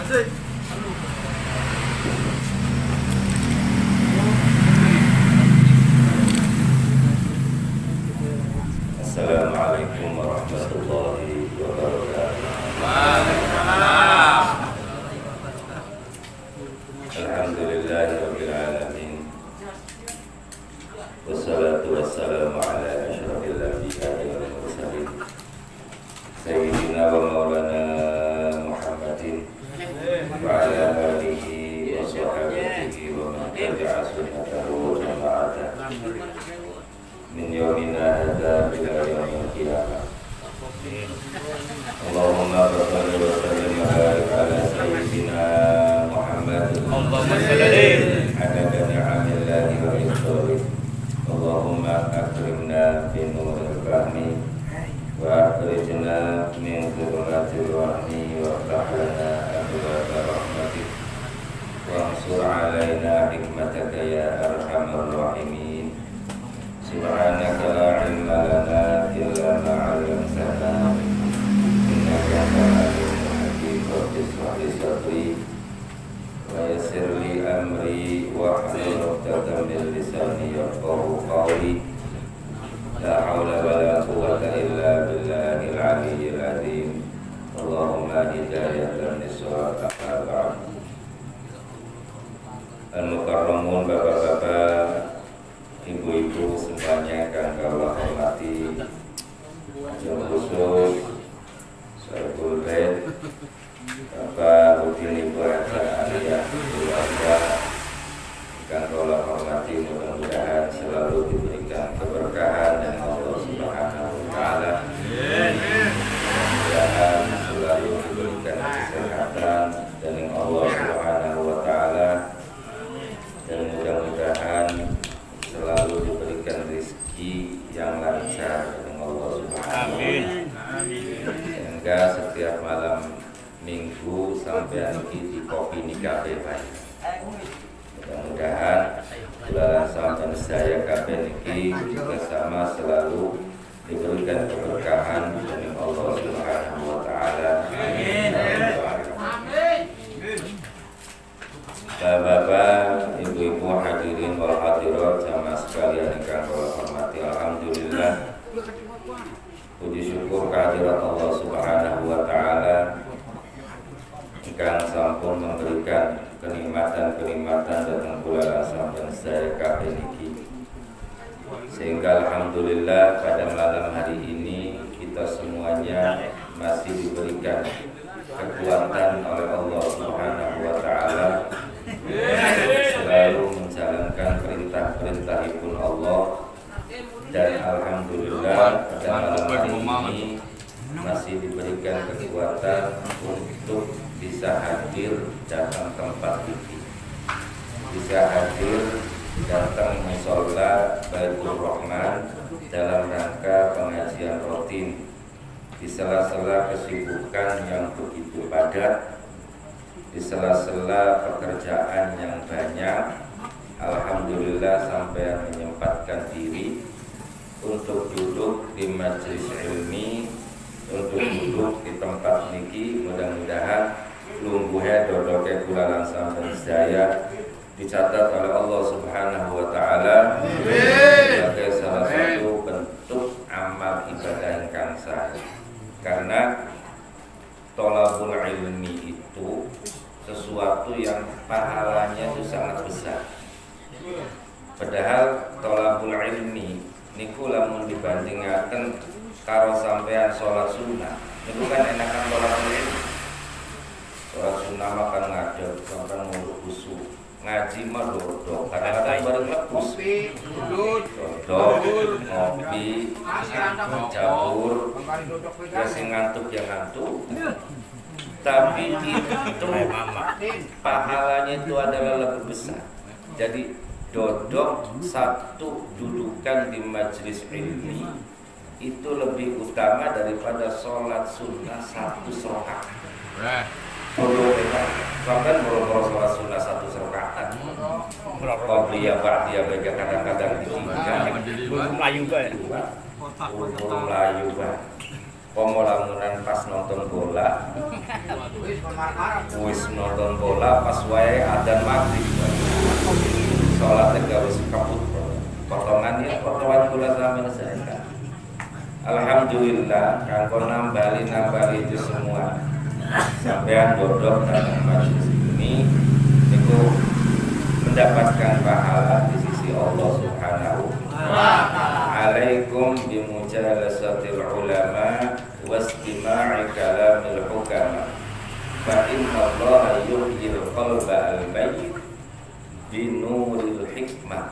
Assalamualaikum warahmatullahi wabarakatuh. Waalaikumsalam. Alhamdulillahirabbil alamin. Wassalatu wassalamu ala asyrafil anbiya'i wal mursalin. Sayyidina wa maulana Muhammadin wa ala alihi wa sahbihi wa man tabi'a sunnatahu wa jama'ata min yawmina hadza ila yaumil qiyamah. Allahumma shalli wa sallim wa barik ala sayyidina Muhammad. Allahumma shalli adada ni'amillahi wa rizqihi. Allahumma akrimna bi nuril fahmi wa akhrijna min dhulumatil wahmi wa ftah lana abwaaba rahmatik wa ansur alaina hikmataka ya arhamar rahimin. Subhanaka la ilma lana illa ma 'allamtana innaka antal alimul hakim. Rabbi shrah li sadri wa yassir li amri wahlul 'uqdatam min lisani yafqahu qawli. La haula wa la quwwata illa billahil 'aliyyil 'azim. Allahumma hidayatan lis-shawab amma ba'd. Al-mukarramun, bapak-bapak, ibu-ibu semuanya yang Allah hormati, yang khusus Saiful Bait, Bapak Udin, Ibu Aja, Aliyah, keluarga yang Allah hormati, mudah-mudahan selalu diberikan keberkahan dari Allah Subhanahu wa Ta'ala. Mudah-mudahan selalu diberikan kesehatan dari Allah Subhanahu wa Ta'ala, dan mudah-mudahan selalu diberikan rezeki yang lancar dari Allah Subhanahu wa Ta'ala. Sehingga setiap malam minggu sampai nanti di kopi nikah bebas. Mudah-mudahan bulan sampai saya kabeh niki bersama selalu diberikan keberkahan dari Allah Subhanahu wa Ta'ala. Amin. Bapak-bapak, ibu-ibu, hadirin wal hadirat jamaah sekalian yang Allah hormati, alhamdulillah, puji syukur kehadirat Allah Subhanahu wa Ta'ala yang sampun memberikan kenikmatan-kenikmatan datang kula sampai saya kabeh niki. Sehingga alhamdulillah pada malam hari ini kita semuanya masih diberikan kekuatan oleh Allah Subhanahu wa Ta'ala selalu menjalankan perintah-perintahipun Allah, dan alhamdulillah pada malam hari ini masih diberikan kekuatan untuk bisa hadir datang tempat ini, bisa hadir datang mushola Baitur Rahman dalam rangka pengajian rutin di sela-sela kesibukan yang begitu padat, di sela-sela pekerjaan yang banyak. Alhamdulillah sampai menyempatkan diri untuk duduk di majelis ilmi, untuk duduk di tempat niki. Mudah-mudahan lungguhe dodoke kula lan sampeyan sedaya dicatat oleh Allah Subhanahu wa Ta'ala sebagai salah satu bentuk amal ibadah ingkang sah. Karena thalabul ilmi itu sesuatu yang pahalanya itu sangat besar. Padahal thalabul ilmi niku lamun dibandingaken karo sampean sholat sunnah, niku kan enakan thalabul ilmi. Sholat sunnah makan ngadeg, sampean ngurus khusyuk. Ngaji mah dodok, kadang-kadang bareng lekus, dodok, ngopi, cabur, ya sing ngantuk ya ngantuk. Tapi itu pahalanya itu adalah lebih besar. Jadi dodok satu dudukan di majelis ilmi itu lebih utama daripada sholat sunnah satu rakaat. Bahkan boro-boro sholat sunnah satu rakaat. Qobliyah ba'diyah bega kadang-kadang ditinggal. Melayu bae. Melayu bae. Pomo lamunan pas nonton bola, wis nonton bola pas wae adzan maghrib. Salat wis kabut. Potongan kula sampeyan saya. Alhamdulillah kanggo nambali itu semua. Sampean dodok dalam majelis ini itu mendapatkan pahala di sisi Allah Subhanahu wa ta'ala. Alaikum bimujalasatil ulama wastima'i kalamil hukama. Fa inna Allah yuhyil qalba al-mayyit binuril hikmah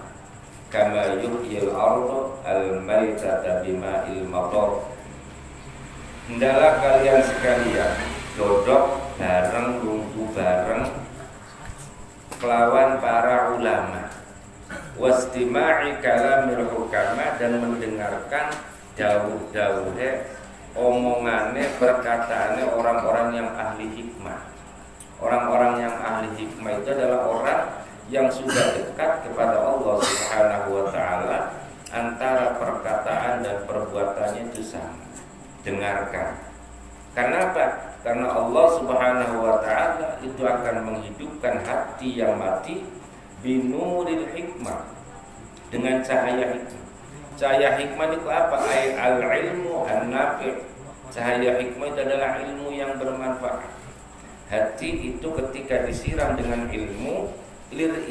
kama yuhyil ardu al-maytata bima'il matar. Hendaklah kalian sekalian dodok bareng, lungguh bareng kelawan para ulama, wastima'i kalamil hukama, dan mendengarkan dawuh-dawuhe omongane perkataane orang-orang yang ahli hikmah. Orang-orang yang ahli hikmah itu adalah orang yang sudah dekat kepada Allah Subhanahu wa ta'ala, antara perkataan dan perbuatannya itu sama. Dengarkan. Karena apa? Karena Allah Subhanahu wa ta'ala itu akan menghidupkan hati yang mati binuril hikmah, dengan cahaya hikmah. Cahaya hikmah itu apa? Al-ilmu an-nafi'. Cahaya hikmah itu adalah ilmu yang bermanfaat. Hati itu ketika disiram dengan ilmu,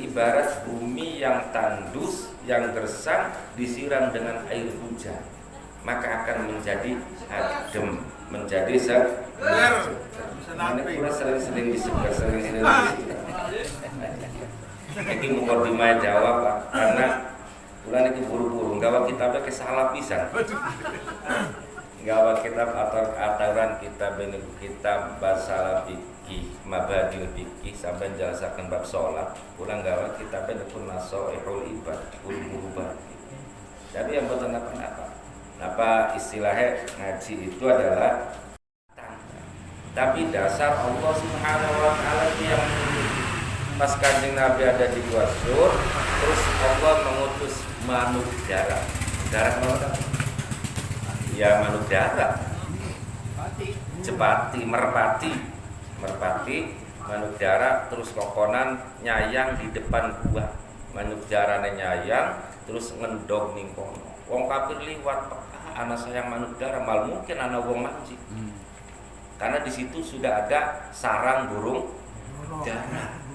ibarat bumi yang tandus, yang gersang, disiram dengan air hujan, maka akan menjadi adem, menjadi segar. Ini sering-sering disegar, sering-sering disegar. Ini mukadimah jawab, Pak, karena bulan ini buru-buru, gawa kitabnya kesalah pisan. Gawa kitab atau aturan kitab basalah fikih, mabadil fikih, sampai jelasakan bab sholat. Pulang gawa kitabnya pun nasoihul ibad, ulubah. Tapi yang betul apa? Apa istilahnya ngaji itu adalah tanda. Tapi dasar Allah Subhanahu wa ta'ala yang pas Kanjeng Nabi ada di Gua Sur, terus Allah mengutus manuk darat. Darat mau tak? Ya manuk darat. Cepati, merpati, manuk darat, terus kokonan nyayang di depan gua. Manuk darane nyayang, terus ngendog ning kono. Wong kafir liwat, anak sayang manuk darat, mal mungkin anak wong manci. Karena di situ sudah ada sarang burung dara.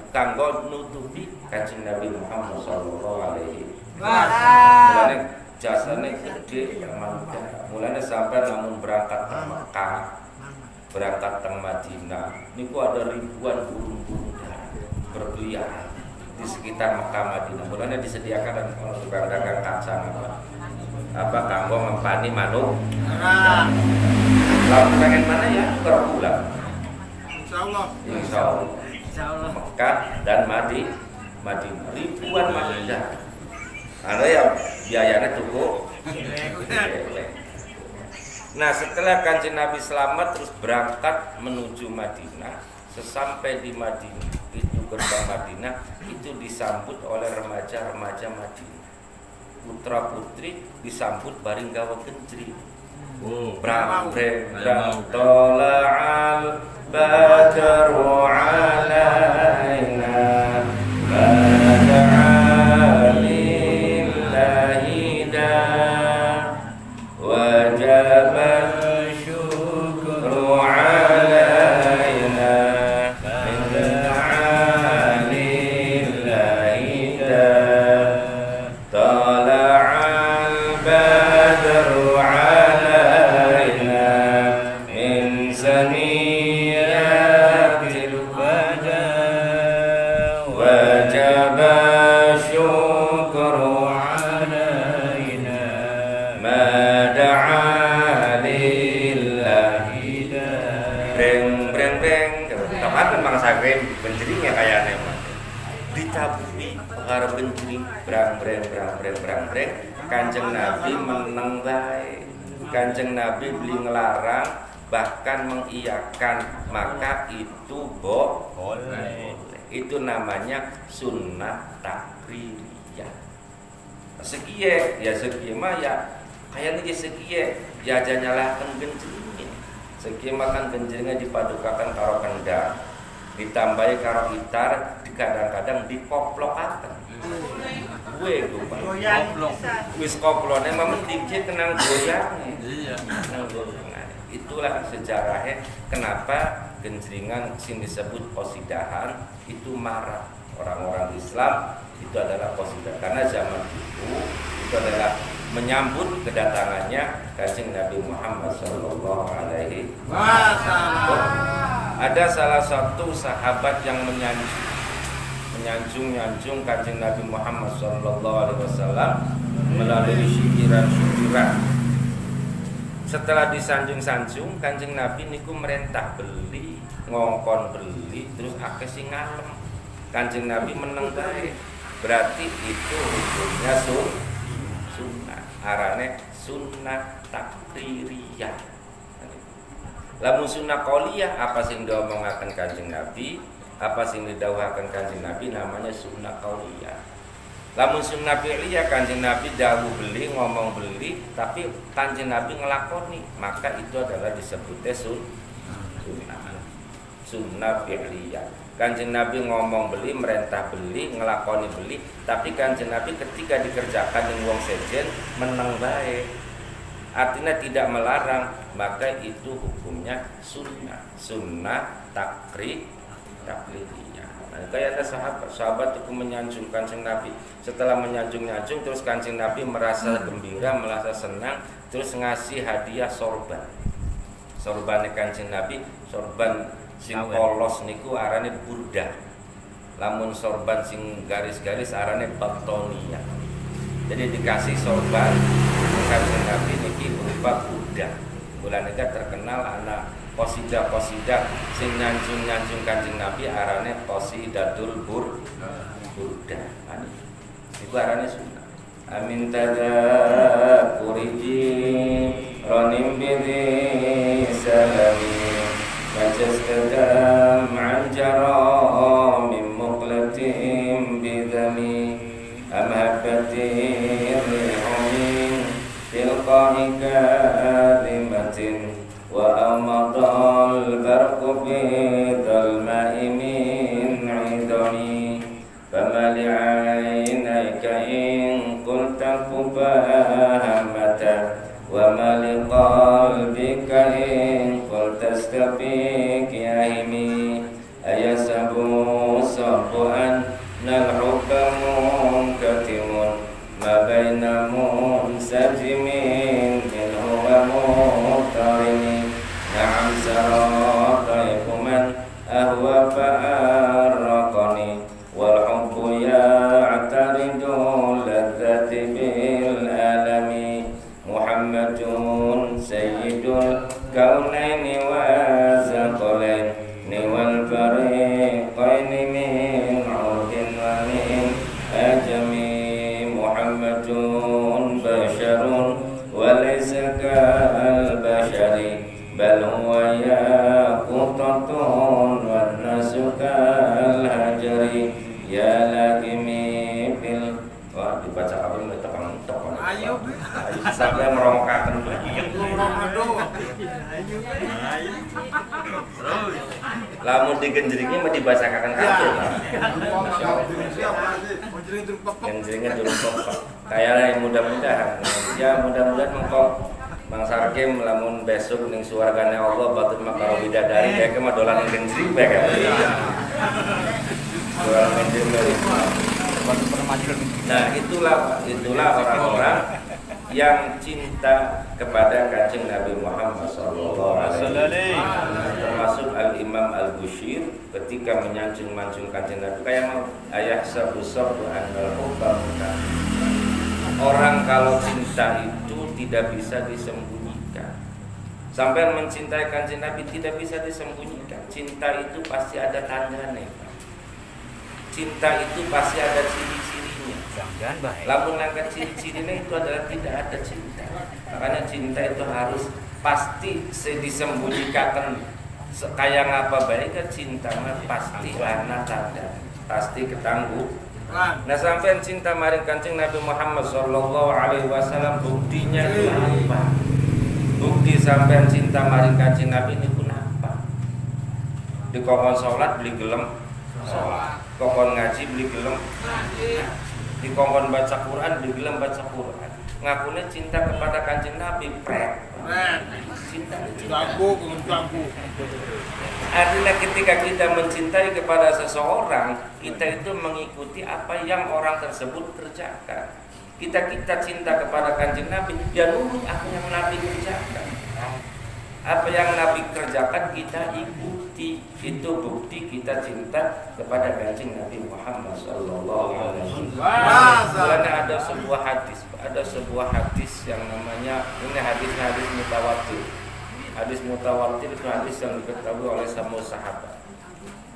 Kanggo nutupi Kanjeng Nabi Muhammad sallallahu alaihi wasallam. Jasane gede manuk dara. Mulane sampai namun berangkat ke Mekah, berangkat ke Madinah, niku ada ribuan burung-burung dara berkeliaran di sekitar Mekah Madinah. Mulane disediakan tukang dagang kacang apa kanggo ngempani manuk. Kalau pengen mana ya ke bulan. Insyaallah. Mekah dan Madinah ribuan manuk dara. Ada yang biayanya cukup. Nah, setelah Kanjeng Nabi selamat terus berangkat menuju Madinah. Sesampai di Madinah, itu gerbang Madinah itu disambut oleh remaja-remaja Madinah. Putra putri disambut baring gawa kencri. Brang tola'al badru alaina Kanjeng Nabi meneng bae. Kanjeng Nabi beli ngelarang, bahkan mengiyakan, maka itu boleh. Itu namanya sunnah takririyah. Sekiye ya sekiye mah ya kayaknya sekiye ya aja nyalakan genjringnya. Segi makan genjringnya dipadukakan karo kendang, ditambahi karo gitar, kadang-kadang dikoplokaken. Gue lupa. Wis koplone memang dikit kenang goyang. Iya. Itulah sejarahnya kenapa genjringan sing disebut qasidahan itu marak. Orang-orang Islam itu adalah qasidah karena zaman itu adalah menyambut kedatangannya Kanjeng Nabi Muhammad sallallahu alaihi wasallam. Ada salah satu sahabat yang menyanjung Kanjeng Nabi Muhammad sallallahu alaihi wasallam melalui syukuran. Setelah disanjung-sanjung, Kanjeng Nabi niku merentah beli, ngongkon beli, terus akeh sing ngalem. Kanjeng Nabi meneng bae. Berarti itu hukumnya sunnah. Arane sunnah takririyah. Lamun sunnah qauliyah apa sing diomongaken Kanjeng Nabi, apa sing didhawuhaken Kanjeng Nabi namanya sunnah qauliyah. Lamun sunnah fi'liyah Kanjeng Nabi dawuh beli, ngomong beli, tapi Kanjeng Nabi ngelakoni, maka itu adalah disebutnya sunnah fi'liyah. Kanjeng Nabi ngomong beli, merentah beli, ngelakoni beli, tapi Kanjeng Nabi ketika dikerjakan dengan wong sejen meneng bae. Artinya tidak melarang, maka itu hukumnya sunnah taklidiyah. Nah, kayak ada sahabat itu menyanjung Kanjeng Nabi. Setelah menyanjung terus Kanjeng Nabi merasa gembira, merasa senang, terus ngasih hadiah sorban. Sorbannya Kanjeng Nabi, sorban sing polos niku arane burdah. Lamun sorban sing garis-garis arane batonia. Jadi dikasih sorban Kanjeng Nabi niki berupa burdah. Kula terkenal anak qasidah sing nyanjung Kanjeng Nabi arane qasidatul burdah. Iku arane sunnah. Amin tadzakuriji ranim bidhi salami Majastadam anjara min muqlatim bidhami Amhabatin lihumin tilqahi kalimatin Wa amadal barqu bidhal ma'i min idami Fama li'ainayka in qulta kubahamata Wa ma liqalbika in qulta istafiq yahimi Ayasabu sabu'an nal-hubba munkatimun Ma baina munsajimin minhu wa mutarimi Na'am sarataiku man ahwa fa'arraqani Wal hubbu ya'taridu ladzati bil alami Muhammadun sayyidul kaunaini wa zaqalaini wal fariqaini min udin wa min ajami Muhammadun basharun wa laysa kal bashari bal huwa yaqutatun wan nasu kal hajari ya lakimi fil wah dibaca apa ini tekan ayo sampai merongkakan lamun digenjringi mah dibacakan kabeh genjringan durung pokok kayaknya mudah-mudahan ya mudah-mudahan mengkok Bang Sarkim lamun besok ning suwargane Allah batut makaro bidadari kayak mah dolan genjring bae kan dolan genjring. Nah itulah orang-orang yang cinta kepada Kanjeng Nabi Muhammad SAW. Termasuk Al-Imam Al-Bushir ketika menyanjung Kanjeng Nabi kayak mau ayah sabu-sabu anal hubba. Orang kalau cinta itu tidak bisa disembunyikan. Sampai mencintai Kanjeng Nabi tidak bisa disembunyikan. Cinta itu pasti ada tandanya. Cinta itu pasti ada ciri-cirinya. Jangan baik. Lamun angkat ciri-cirinya itu adalah tidak ada cinta. Makanya cinta itu harus pasti disembunyikan. Kayak ngapa baik cinta mah pasti ana tanda, pasti ketangguh. Nah sampai cinta maring Kanjeng Nabi Muhammad sallallahu alaihi wasallam buktinya itu apa? Bukti sampean cinta maring Kanjeng Nabi niku napa? Dikongkon salat beli gelem salat, kongkon ngaji beli gelem ngaji, dikongkon baca Quran beli gelem baca Quran. Ngakune cinta kepada Kanjeng Nabi cinta lampu. Artinya ketika kita mencintai kepada seseorang, kita itu mengikuti apa yang orang tersebut kerjakan. Kita cinta kepada Kanjeng Nabi, ya nurut apa yang Nabi kerjakan. Apa yang Nabi kerjakan kita ikuti. Itu bukti kita cinta kepada Kanjeng Nabi Muhammad sallallahu alaihi wasallam. Karena ada sebuah hadis yang namanya, ini hadis mutawatir. Hadis mutawatir itu hadis yang diketahui oleh semua sahabat.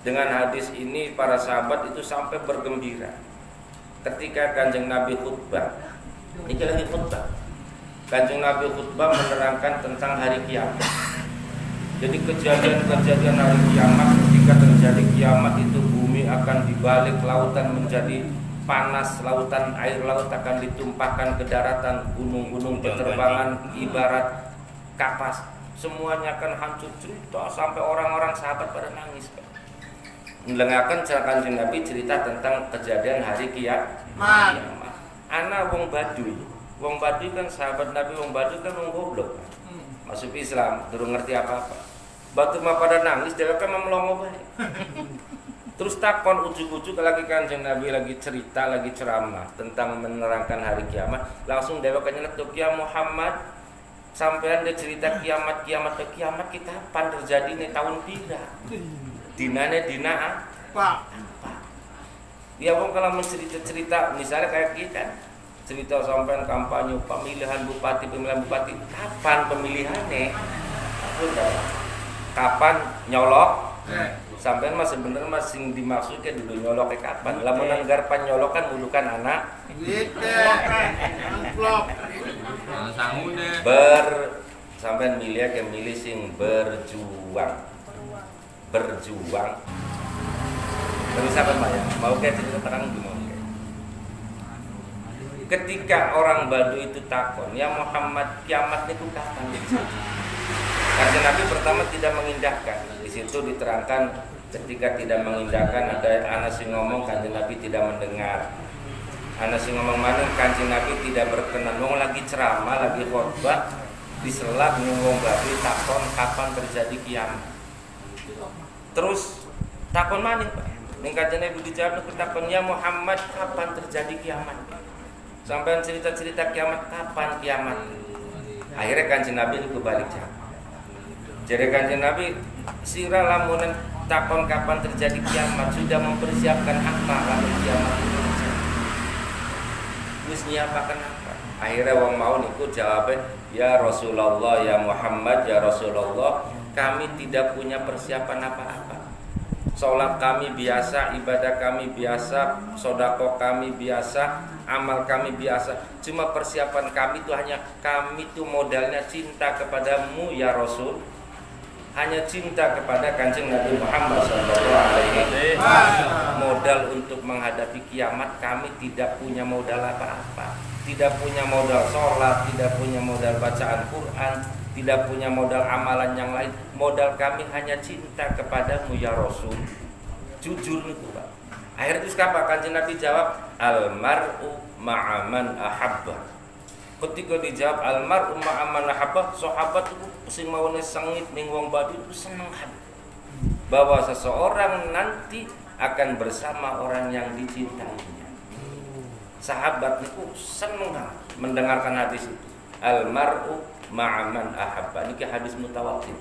Dengan hadis ini para sahabat itu sampai bergembira ketika Kanjeng Nabi khutbah. Ini lagi khutbah. Kanjeng Nabi khutbah menerangkan tentang hari kiamat. Jadi kejadian-kejadian hari kiamat, ketika terjadi kiamat itu bumi akan dibalik, lautan menjadi panas, lautan air laut akan ditumpahkan ke daratan, gunung-gunung berterbangan ibarat kapas. Semuanya akan hancur, cerita sampai orang-orang sahabat pada nangis. Mendengarkan Kanjeng Nabi cerita tentang kejadian hari kiamat. Ana wong Baduy kan sahabat Nabi, wong Baduy kan wong goblok. Masuk Islam, durung ngerti apa-apa. Batu mah pada nangis, dheweke mah melongo bae. Terus takon ujuk-ujuk lagi Kanjeng Nabi lagi cerita, lagi ceramah tentang menerangkan hari kiamat. Langsung dheweke nyeletuk, "Ya Muhammad, sampean dia cerita kiamat kita kapan terjadi nih tahun pira? Dinane dina apa? Ya wong kalau mencerita misalnya kayak kita cerita sampean kampanye pemilihan bupati, kapan pemilihannya? Kapan nyolok? Sampean mah sebenarnya masih dimaksud ke dulu nyolok ke kapan? Lamun anggar nyolok kan mulukan anak. Sampean milih sing berjuang. Terus apa ya? Mau kayak cerita terang gimana? Ketika orang Baduy itu takon, "Ya Muhammad, kiamat itu kapan?" Kanjeng Nabi pertama tidak mengindahkan. Di situ diterangkan ketika tidak mengindahkan ada anak sing ngomong, Kanjeng Nabi tidak mendengar. Anak sing ngomong mana Kanjeng Nabi tidak berkenan. Wong lagi ceramah, lagi khotbah, diselak ngomong Baduy takon kapan terjadi kiamat. Terus takon maning Pak. Ning Kanjeng Nabi dijawab takon, "Ya Muhammad, kapan terjadi kiamat?" Sampai cerita-cerita kiamat, kapan kiamat? Akhirnya Kanjeng Nabi itu balik jawab. Jadi Kanjeng Nabi sira lamunan takon kapan terjadi kiamat, sudah mempersiapkan apa lamun kiamat itu terjadi. Wis nyiapaken apa? Akhirnya wong mau niku jawabnya, "Ya Rasulullah, ya Muhammad, ya Rasulullah, kami tidak punya persiapan apa-apa. Sholat kami biasa, ibadah kami biasa, sodako kami biasa, amal kami biasa. Cuma persiapan kami itu hanya kami itu modalnya cinta kepadamu ya Rasul. Hanya cinta kepada Kanjeng Nabi Muhammad SAW. Modal untuk menghadapi kiamat kami tidak punya modal apa-apa. Tidak punya modal sholat, tidak punya modal bacaan Quran, tidak punya modal amalan yang lain. Modal kami hanya cinta kepadamu ya Rasul." Jujur itu Pak. Akhirnya itu apa? Kanjeng Nabi jawab, "Almar'u ma'aman ahabba." Ketika dijawab almar'u ma'aman ahabba, sahabat itu sing maune sengit ning wong Baduy itu seneng hati bahwa seseorang nanti akan bersama orang yang dicintainya. Sahabat itu seneng mendengarkan hadis itu. Almar'u ma'aman ahabba. Ini hadis mutawatir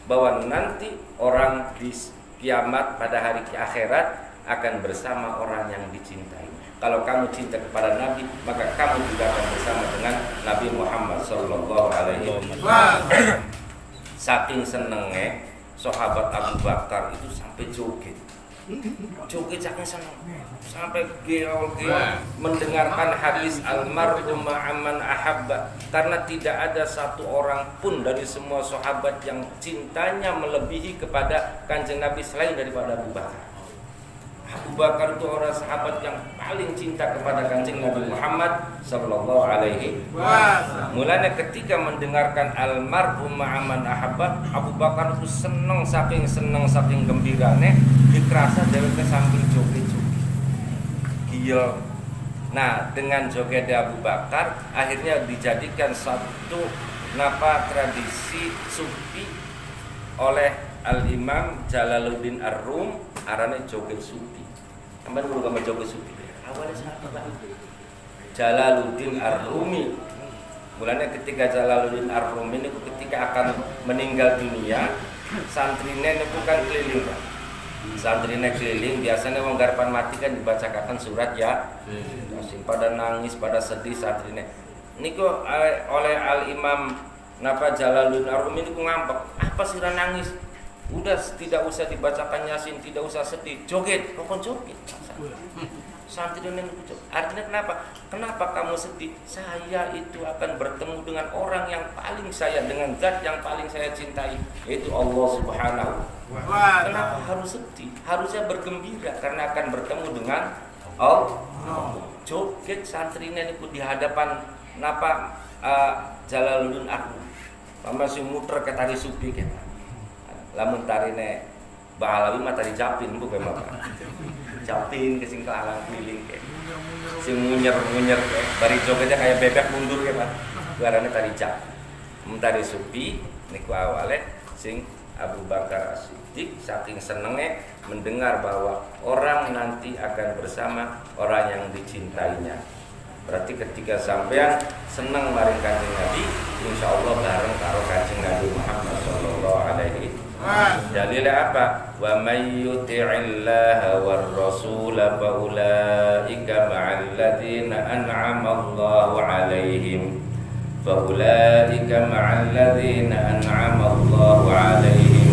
bahwa nanti orang di kiamat pada hari akhirat akan bersama orang yang dicintai. Kalau kamu cinta kepada Nabi, maka kamu juga akan bersama dengan Nabi Muhammad sallallahu alaihi wasallam. Saking senengnya sahabat Abu Bakar itu sampai joget saking seneng, sampai geol mendengarkan hadis almar'u ma'aman ahabba, karena tidak ada satu orang pun dari semua sahabat yang cintanya melebihi kepada Kanjeng Nabi selain daripada Abu Bakar. Abu Bakar itu orang sahabat yang paling cinta kepada Kanjeng Nabi Muhammad sallallahu alaihi wasallam. Mulanya ketika mendengarkan almarhum ma'aman ahabba, Abu Bakar itu senang saking gembirane, dikerasa dheweke samping joget-joget. Gila. Nah, dengan joget Abu Bakar akhirnya dijadikan satu tradisi sufi oleh Al-Imam Jalaluddin Ar-Rum, arane joget sufi. Sampai dulu sama joget sufi. Awalnya siapa? Jalaluddin Ar-Rumi. Mulanya ketika Jalaluddin Ar-Rumi ini ketika akan meninggal dunia, santrine itu kan keliling, Pak. Santrine keliling, biasanya wong garpan mati kan dibacakan surat ya. Pada nangis, pada sedih santrine. Niku oleh Al-Imam Jalaluddin Ar-Rumi niku ngambek. Apa sih nangis? Udah tidak usah dibacakan Yasin, tidak usah sedih, joget, pokok joget. Santri ini artinya kenapa? Kenapa kamu sedih? Saya itu akan bertemu dengan orang yang paling saya, dengan zat yang paling saya cintai, yaitu Allah Subhanahu. Kenapa harus sedih? Harusnya bergembira karena akan bertemu dengan Allah. Joget santri ini di hadapan Jalaluddin Ar-Rum. Masih muter ke tari sufi kita. Lamun tarine Ba'alawi mah tari japin bukan mah. Japin ke sing kelalang keliling ke. Sing munyer-munyer ke. Bari jogetnya kayak bebek mundur ke Pak. Garane tari jap. Tari sufi niku awale sing Abu Bakar As-Siddiq saking senenge mendengar bahwa orang nanti akan bersama orang yang dicintainya. Berarti ketika sampean seneng maring Kanjeng Nabi, insyaallah bareng karo Kanjeng Nabi Muhammad sallallahu alaihi wasallam. Dalilnya apa? Wa may yuti'illaha war rasul fa ulaika ma'al ladzina an'ama Allahu 'alaihim. Fa ulaika ma'al ladzina an'ama Allahu 'alaihim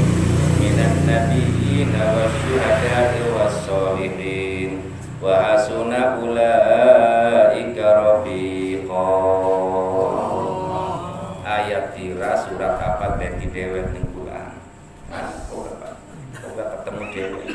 minan nabiyyin wasyuhada'i was-shalihin wa hasuna ulaika rafiqa. Ayat tira surat apa bagi dewek ning Quran. Udah ketemu dewek.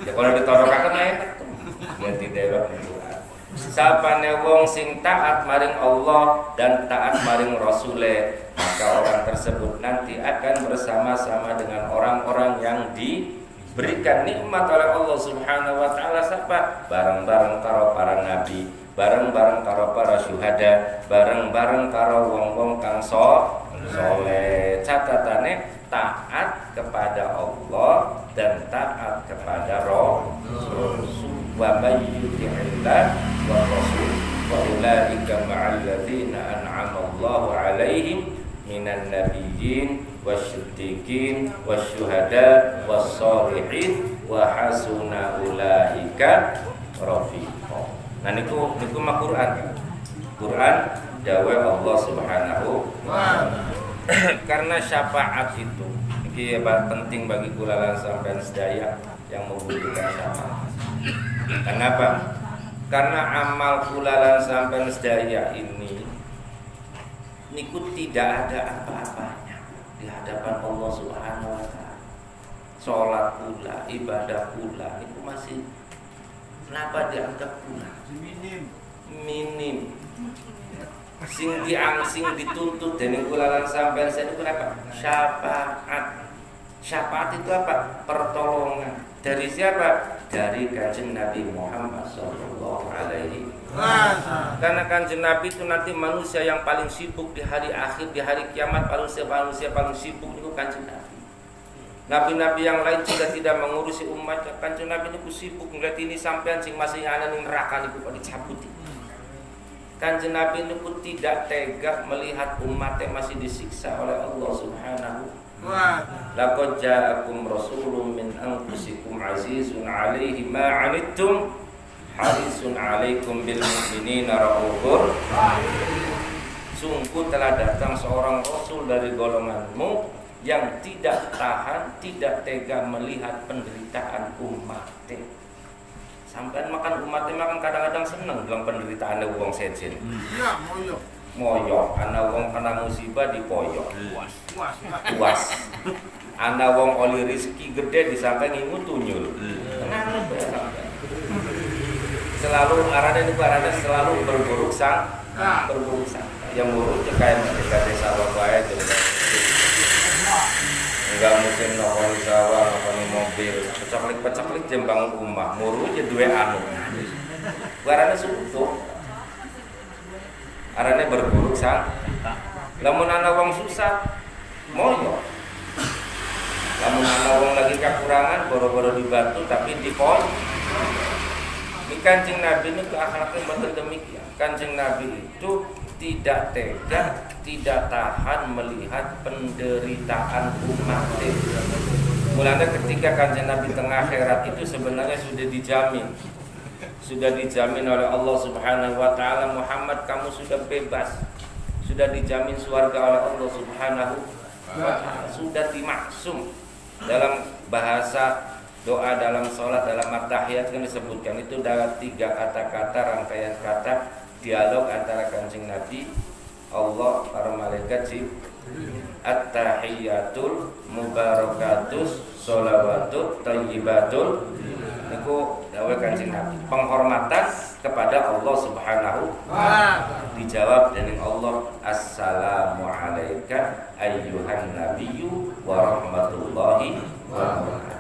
Ya kalau ditorokaken ae ketemu. Ganti dewek ning Quran. Sapane wong sing taat maring Allah dan taat maring Rasule, maka orang tersebut nanti akan bersama-sama dengan orang-orang yang diberikan nikmat oleh Allah Subhanahu wa taala. Siapa? Bareng-bareng karo para nabi, bareng-bareng karo para syuhada, bareng-bareng karo wong-wong kang saleh. Catatane taat kepada Allah dan taat kepada Rasul. Wa may yuti'illah wa rasul wa ulaika ma'al ladzina an'ama Allahu 'alaihim minan nabiyyin wasyiddiqin wasyuhada wassalihin wa hasuna ulaika rafiqa. Nah niku mah Quran dawuh Allah Subhanahu wa taala. Karena syafaat itu ini penting bagi kula lan sampean sedaya yang membutuhkan syafaat. Kenapa? Karena amal kula lan sampean sedaya ini niku tidak ada apa-apanya di hadapan Allah Subhanahu wa taala. Salat kula, ibadah kula niku masih kenapa dianggap kula? Minim. Sing dituntut dening kula lan sampean niku kenapa? Syafaat. Syafaat itu apa? Pertolongan. Dari siapa? Dari Kanjeng Nabi Muhammad sallallahu alaihi wasallam. Karena Kanjeng Nabi itu nanti manusia yang paling sibuk di hari akhir, di hari kiamat, manusia paling sibuk itu Kanjeng Nabi. Nabi-nabi yang lain sudah tidak mengurusi umatnya. Kanjeng Nabi niku sibuk ngeliat ini sampean sing masih ana ning neraka niku kok dicabuti. Kanjeng Nabi niku tidak tega melihat umatnya masih disiksa oleh Allah Subhanahu wa ta'ala. Laqad ja'akum rasulun min anfusikum azizun 'alaihi ma 'anittum harisun 'alaikum bil mu'minina raufur. Sungguh telah datang seorang rasul dari golonganmu yang tidak tahan, tidak tega melihat penderitaan umatnya. Sampai makan umatnya makan kadang-kadang seneng bilang penderitaan wong sejen. Iya, moyo. Ana wong kena musibah dipoyok. Puas. Ana wong oli rezeki gede disampai ngingu tunyul. Tenang selalu arane selalu berburuk sangka. Yang buruknya kayak mereka desa wae itu. Enggak mungkin nongol sawah, nongol mobil, pecaklik jembang rumah, murunya dua anu. Arane suntuk. Arane berburuk sangka. Lamun ana wong susah, moyo. Lamun ana wong lagi kekurangan, boro-boro dibantu tapi dipon. Ini Kanjeng Nabi ini akhlaknya betul demikian. Kanjeng Nabi itu tidak tega, tidak tahan melihat penderitaan umatnya. Mulanya ketika Kanjeng Nabi tengah akhirat itu sebenarnya sudah dijamin oleh Allah Subhanahu wa taala, Muhammad kamu sudah bebas. Sudah dijamin surga oleh Allah Subhanahu wa taala, sudah dimaksum. Dalam bahasa doa dalam sholat, dalam at-tahiyat kan disebutkan itu dalam 3 kata-kata, rangkaian kata dialog antara Kanjeng Nabi, Allah, para malaikat, at-tahiyatul mubarakatus sholawatut thayyibatul. Niku dawuh Kanjeng Nabi, penghormatan kepada Allah Subhanahu dijawab dening Allah, assalamu alayka ayyuhan nabiyyu wa rahmatullahi wa barakatuh.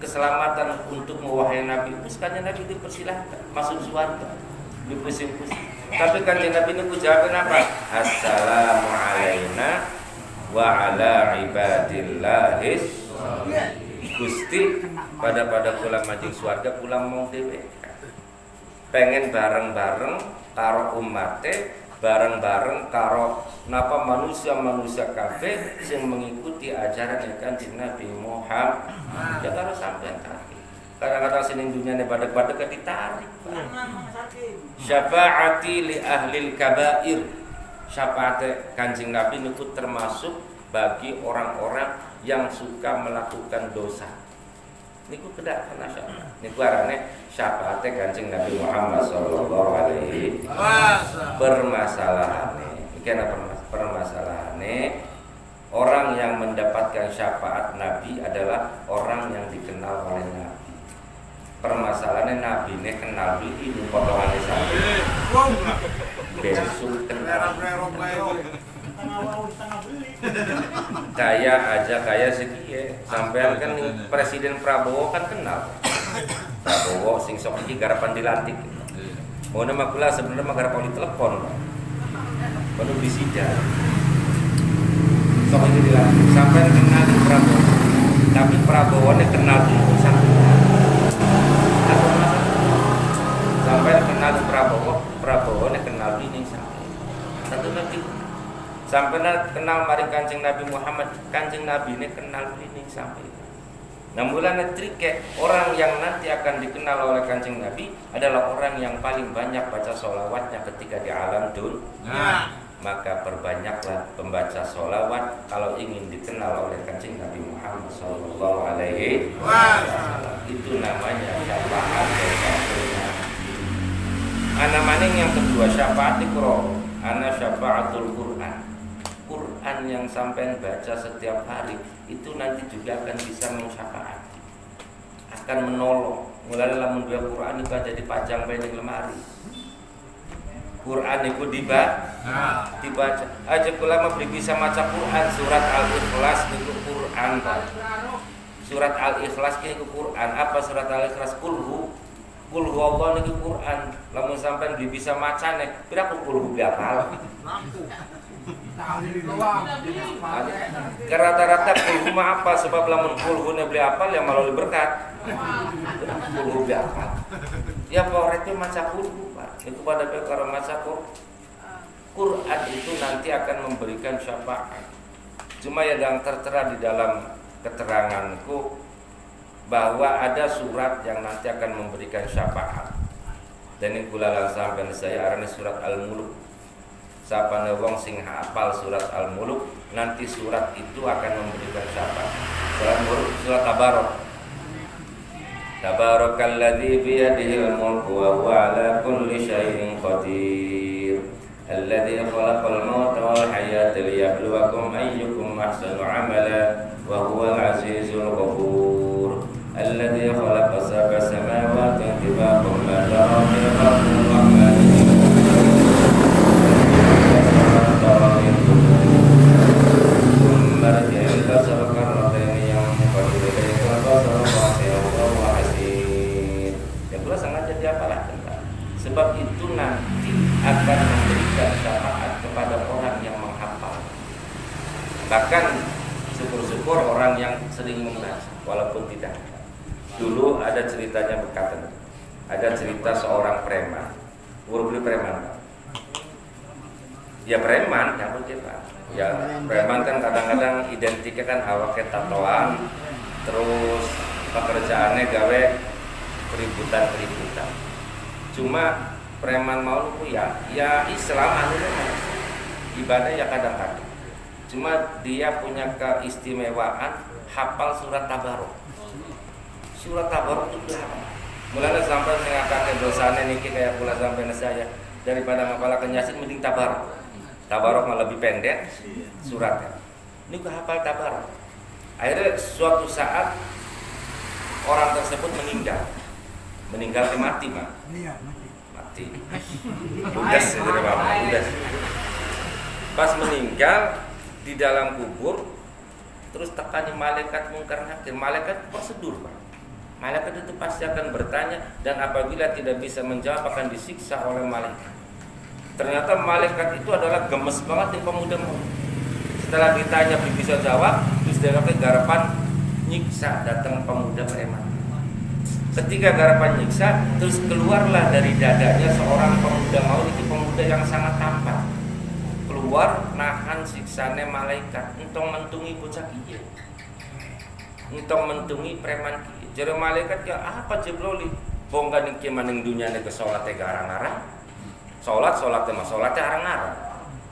Keselamatan untuk mewahai Nabi itu sekalian Nabi dipersilahkan masuk surga, dipusing-pusing. Tapi Kanjeng Nabi ini jawab apa? Assalamu alayna wa ala ibadillahis Gusti pada kula majing surga kula mau dhewe. Pengen bareng-bareng karo umate, bareng-bareng karo napa manusia kabeh sing mengikuti ajaran Kanjeng Nabi Muhammad. Ya karo sampean terakhir. Kadang-kadang sini dunyane badek-badek ditarik. Syafaati li ahlil kabair. Syafaat Kanjeng Nabi niku termasuk bagi orang-orang yang suka melakukan dosa. Niku kedak kana syafaat. Niku arane syafaat Kanjeng Nabi Muhammad sallallahu alaihi wasallam. Permasalahane, iki ana permasalahane. Orang yang mendapatkan syafaat Nabi adalah orang yang dikenal oleh Nabi. Permasalahannya Nabi ini kenal ini potongannya sapi. Besok kenal. Kaya sekiye. Sampai kan Presiden Prabowo kan kenal. Prabowo sing sok iki garapan dilantik. Mau nama kula sebenarnya mah garap oli telepon. Baru disida. Sok ini dilantik. Sampai kenal Prabowo. Tapi Prabowo ini kenal dulu sampai kenal Prabowo ini kenal ini satu lagi sampai kenal mari Kanjeng Nabi Muhammad, Kanjeng Nabi ini kenal ini sampai. Nah mulanya trik orang yang nanti akan dikenal oleh Kanjeng Nabi adalah orang yang paling banyak baca sholawatnya ketika di alam dunia. Maka perbanyaklah pembaca sholawat kalau ingin dikenal oleh Kanjeng Nabi Muhammad sallallahu alaihi wasallam. Itu namanya syafaat dari Nabi. Ana maning yang kedua syafaat Qur'an. Ana syafaatul Qur'an. Quran yang sampai baca setiap hari itu nanti juga akan bisa mensyafaati. Akan menolong. Mulai lamun dua Quran itu ada dipajang bae ning lemari. Quran itu dibaca. Aja kula mah bisa maca Quran surat Al-Ikhlas niku Quran, Pak. Surat Al-Ikhlas niku Quran. Apa surat Al-Ikhlas? Qul huwallahu niku Quran. Lamun sampean bisa macane, pira qul hu hafal. Rata-rata qul hu mah apa? Sebab lamun qul hu ne beli hafal ya malah berkat. Qul hu hafal. Ya pokoknya itu maca qul hu, Pak. Itu pada perkara maca Quran itu nanti akan memberikan syafaat. Cuma yang tertera di dalam keteranganku bahwa ada surat yang nanti akan memberikan syafaat. Dan ini kula sampeyan saya arane surat Al-Mulk. Sapane wong sing hafal surat Al-Mulk, nanti surat itu akan memberikan syafaat. Surat Mulk, surat Tabarok. Tabarakalladzi biyadihil mulku wa huwa ala kulli syai'in qadir. Alladzi khalaqal mauta wal hayata liyabluwakum ayyukum ahsanu amala wa huwal azizul ghafur. Alladzi khalaqa sab'a samawati tibaqan ma tara fi khalqir rahmani sebab itu nanti akan memberikan syafaat kepada orang yang menghafal. Bahkan syukur-syukur orang yang sering membaca walaupun tidak. Dulu ada ceritanya berkata, ada cerita seorang preman. Buru-buru preman. Ya preman, ya begitu Pak. Ya preman kan kadang-kadang identiknya kan awake tatoan, terus pekerjaannya gawe keributan. Cuma preman mau lupa ya Islam anu ibadah ya kadang-kadang. Cuma dia punya keistimewaan hafal surat Tabarok. Surat Tabarok itu hafal. Mulanya sampai saya kakek dosanya niki kayak pula sampai saya daripada ngapalakan Yasin mending Tabarok. Tabarok mah lebih pendek suratnya. Ini gua hafal Tabarok. Akhirnya suatu saat orang tersebut meninggal mati mah. Iya, Mati. Udas gitu Bapak, udas. Pas meninggal di dalam kubur terus tekani malaikat mungkar nakir. Malaikat prosedur Pak. Malaikat itu pasti akan bertanya dan apabila tidak bisa menjawab akan disiksa oleh malaikat. Ternyata malaikat itu adalah gemes banget di pemuda mau. Setelah ditanya belum bisa jawab, terus dia kata garapan nyiksa datang pemuda preman. Ketika garapan nyiksa, terus keluarlah dari dadanya seorang pemuda mau itu pemuda yang sangat tampan. Keluar nahan siksane malaikat, entong mentungi bocah kiye. Entong mentungi preman kiye. Jare malaikat ya apa jebloli? Bongga ning kiye maning dunyane ke salat teh garang-garang. Salat mah salat teh arang-arang.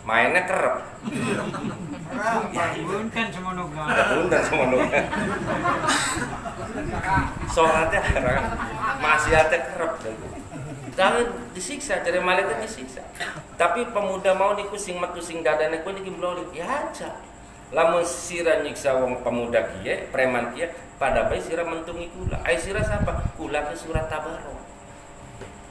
Mainnya kerep. Bunten semono ga. Bunten semono. Salatnya arang, maksiatnya kerep. Tapi disiksa, jadi malaikat disiksa. Tapi pemuda mau niku sing metu sing dadane ku niki mlolik ya aja. Lamun sira nyiksa wong pemuda kiye, preman kiye, pada bae sira mentungi kula. Ai sira sapa? Kula ke surat Tabarok.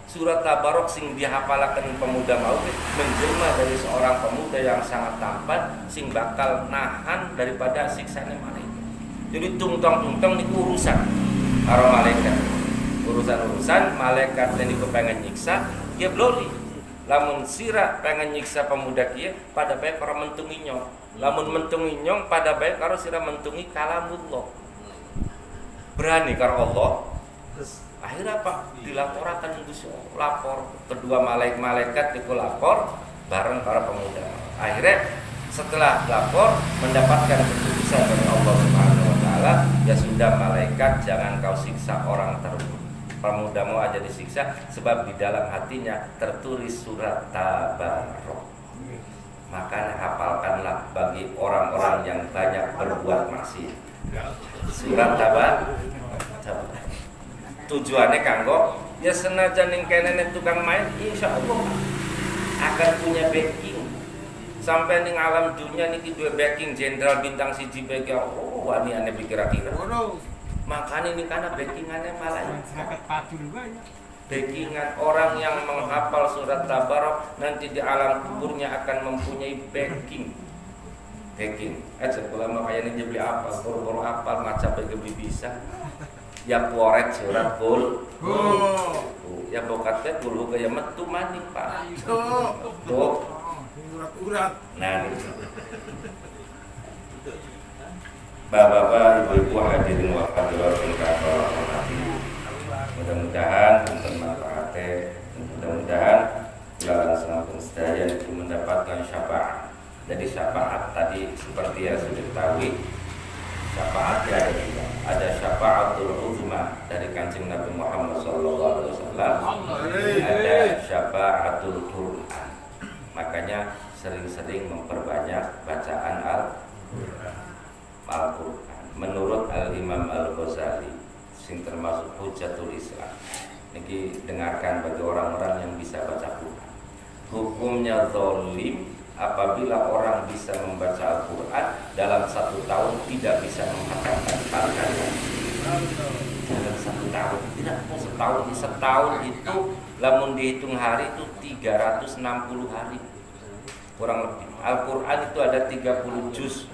Surat Tabarok sing dihafalaken pemuda mau menjelma dari seorang pemuda yang sangat tampan sing bakal nahan daripada siksane malaikat. Jadi tungtong niku urusan karo malaikat. Urusan malaikat niku pengen nyiksa, dia bloli. Lamun sira pengen nyiksa pemuda kieu pada bae karo mentungi nyong. Lamun mentungi nyong pada bae karo sira mentungi kalamullah. Berani karo Allah. Akhirnya Pak dilaporkan Gusti lapor kedua malaikat itu lapor bareng para pemuda. Akhirnya setelah lapor mendapatkan keputusan dari Allah Subhanahu wa taala, ya sudah malaikat jangan kau siksa orang tersebut. Pemudamu aja disiksa sebab di dalam hatinya tertulis surat Tabarok. Maka hafalkanlah bagi orang-orang yang banyak berbuat maksiat. Surat Tabarok. Tujuannya kanggo ya senajan ning kene tukang main insyaallah akan punya backing sampai ning alam dunia niki dua backing jenderal bintang siji bagi wani ane pikir-kira makanya ini karena backingannya malah backingan orang yang menghafal surat Tabarok nanti di alam kuburnya akan mempunyai backing aja kalau mau kayak ini beli apa boro-boro apa macam bagi bisa ya poret surat kul ya bokatnya kul gaya metu maning Pak tuh urat nah bapak-bapak ibu-ibu hadirin wa hadirin kafir mudah-mudahan bermanfaat mudah-mudahan jalan semakin sedaya itu mendapatkan syafaat. Jadi syafaat tadi seperti yang sudah diketahui syafaatnya ada juga. Ada syafaatul uzma dari Kanjeng Nabi Muhammad SAW. Ada syafaatul Quran. Makanya sering-sering memperbanyak bacaan Al-Quran. Menurut Al-Imam Al-Ghazali, sing termasuk Hujatul Islam. Niki dengarkan bagi orang-orang yang bisa baca Quran. Hukumnya zalim apabila orang bisa membaca Al-Quran dalam 1 tahun tidak bisa menghafalkan kalimat. 10 tahun. Tidak, setahun itu lamun dihitung hari itu 360 hari. Kurang lebih. Al-Qur'an itu ada 30 juz.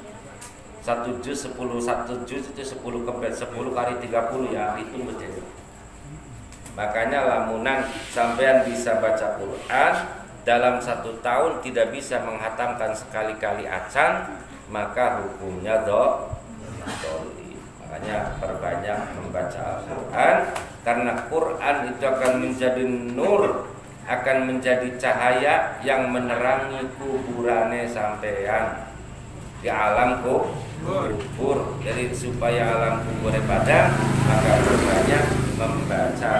1 juz 10, 1 juz itu 10 kali 30 ya, itu menjadi. Makanya lamunan sampean bisa baca Quran dalam 1 tahun tidak bisa menghatamkan sekali-kali acan, maka hukumnya doli. Makanya perbanyak membaca Al-Quran, karena Quran itu akan menjadi nur, akan menjadi cahaya yang menerangi kuburane sampean di alam kubur. Jadi supaya alam kubur padam, maka perbanyak membaca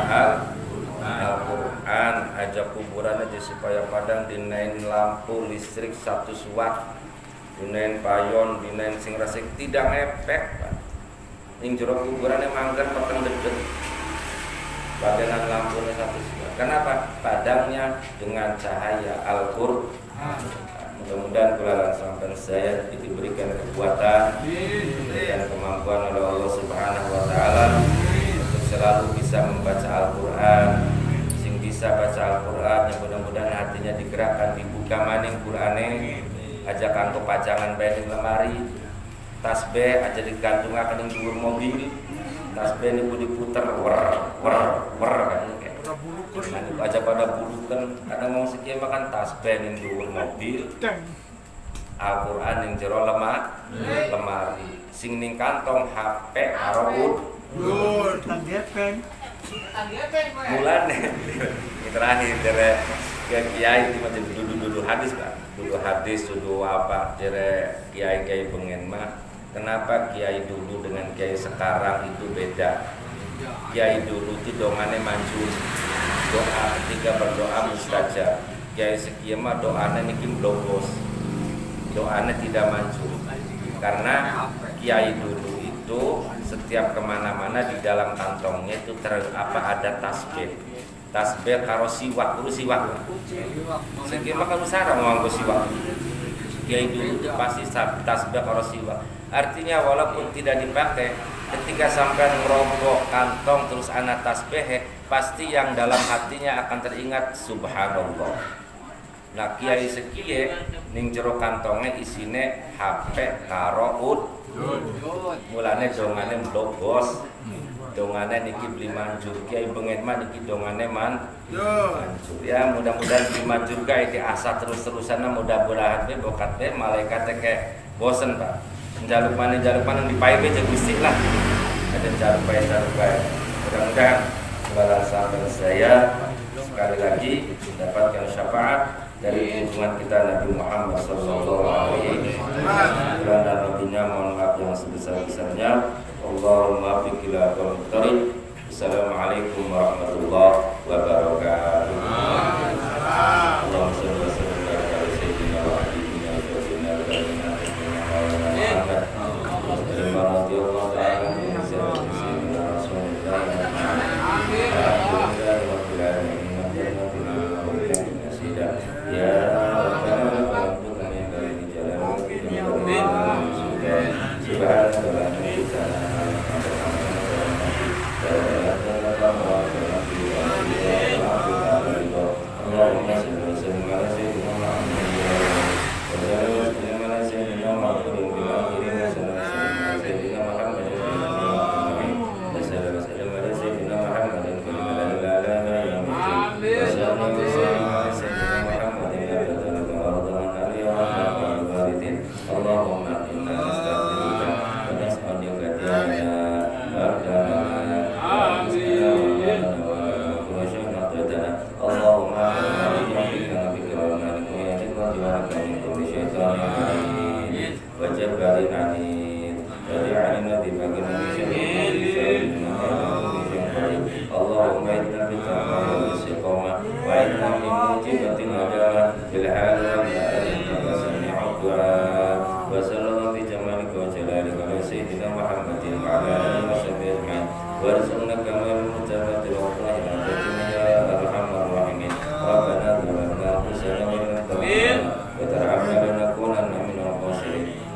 Al-Quran. Aja kuburan aja supaya padang, dinain lampu listrik 100 watt, dinain payon, dinain sing resik tidak ngepek Pak. Ning jero kuburannya mangkat peteng dedet. Bagian lampunya 100 watt. Kenapa? Padangnya dengan cahaya Al-Quran. Mudah-mudahan kulalan sampai saya diberikan kekuatan dan kemampuan oleh Allah Subhanahu wa taala untuk selalu bisa membaca Al-Quran. Sing bisa baca Al-Quran yang mudah-mudahan hatinya digerakkan, dibuka maning Qur'ane, aja kanggo pajangan bae ning lemari. Tasbih aja digantungaken ning dhuwur mobil. Tasbih niku diputer wer kan. Nah, aja pada bulukan, kadang mau sekian makan tasbih ning dhuwur mobil, Al-Quran ning jero lemari, sing ning kantong HP karo mulane terakhir dari kiai itu macam dulu hadis Pak, dulu hadis dulu apa jere kiai bengen mah. Kenapa kiai dulu dengan kiai sekarang itu beda? Kiai dulu itu dongane manjur, doa ketika berdoa mustajab. Kiai sekian mah doanya niki blogos, doanya tidak manjur. Karena kiai dulu itu setiap kemana-mana di dalam kantongnya itu ada tasbih karo siwak, sekian mah kalau sarang nganggo siwak. Kiai dulu itu pasti tasbih karo siwak. Artinya walaupun tidak dipakai, ketika sampai ngerokok kantong terus anak tasbih, pasti yang dalam hatinya akan teringat subhanallah. Nah kiai sekie ning jero kantongnya isine HP karo mulane dongane mlogos, dongane niki beli manjur. Kiai bengen mah niki dongane manjur. Ya mudah-mudahan beli manjur kae diasah terus-terusan, mudah-mudahan be bokat be malaikat kayak bosen Pak. Jaluk mana dipae be Gusti lah. Ada jaluk bae. Mudah-mudahan kulalan sampai saya sekali lagi mendapatkan syafaat dari junjungan kita Nabi Muhammad sallallahu alaihi wasallam, dan Nabinya mohon maaf yang sebesar-besarnya. Allahumma fiq ila aqwamit thariq. Assalamualaikum warahmatullahi wabarakatuh. Allahumma shalli wa sallim ala sayyidina wa habibina wa sayyidina Muhammad. Radhiyallahu ta'ala anhu sayyidina Rasulullah. Ya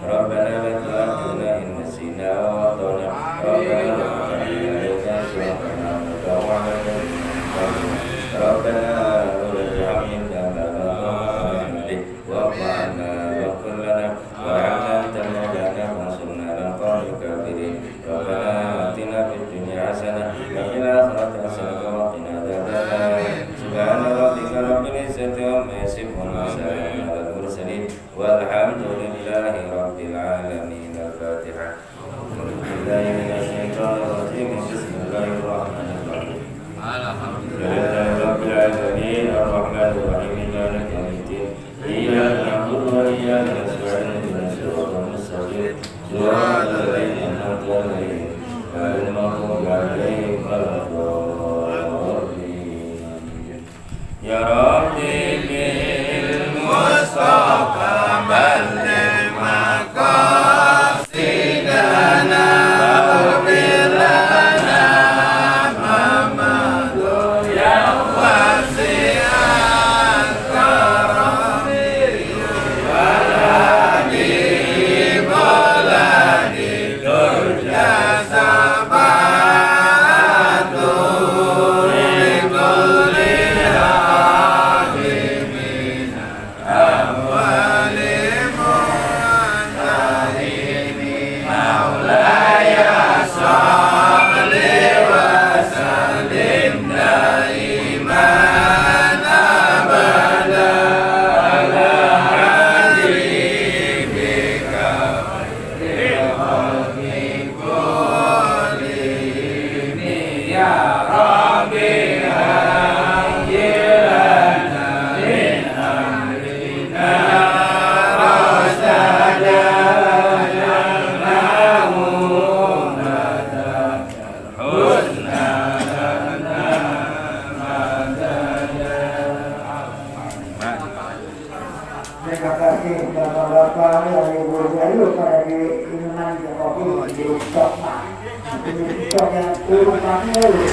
Rabbana حسنة وفي الآخرة حسنة وقنا عذاب النار سبحان ربك رب العزة عما يصفون وسلام على المرسلين والحمد لله رب العالمين. الفاتحة. أعوذ بالله من الشيطان الرجيم. بسم الله الرحمن الرحيم. لله رب العالمين الرحمن الرحيم مالك يوم الدين إياك نعبد وإياك نستعين اهدنا الصراط المستقيم صراط الذين أنعمت عليهم غير المغضوب عليهم ولا الضالين. يا ربي بالمصطفى بلغ مقاصدنا واغفر لنا ما مضى يا واسع الكرم والهدي بلدي ترجى شفاعته لكل عالم من أول منتهي. مولاي صل وسلم دائما أبدا على حبيبك خير خلق كلهم. يا ربي هيئ لنا من أمرنا رشدا جعلناه هدى حسنا لنا Terima kasih Bapak-bapak yang Ibu Jayu pada di Inuman Jokowi di Stokma. Ini stok yang turun kami dulu.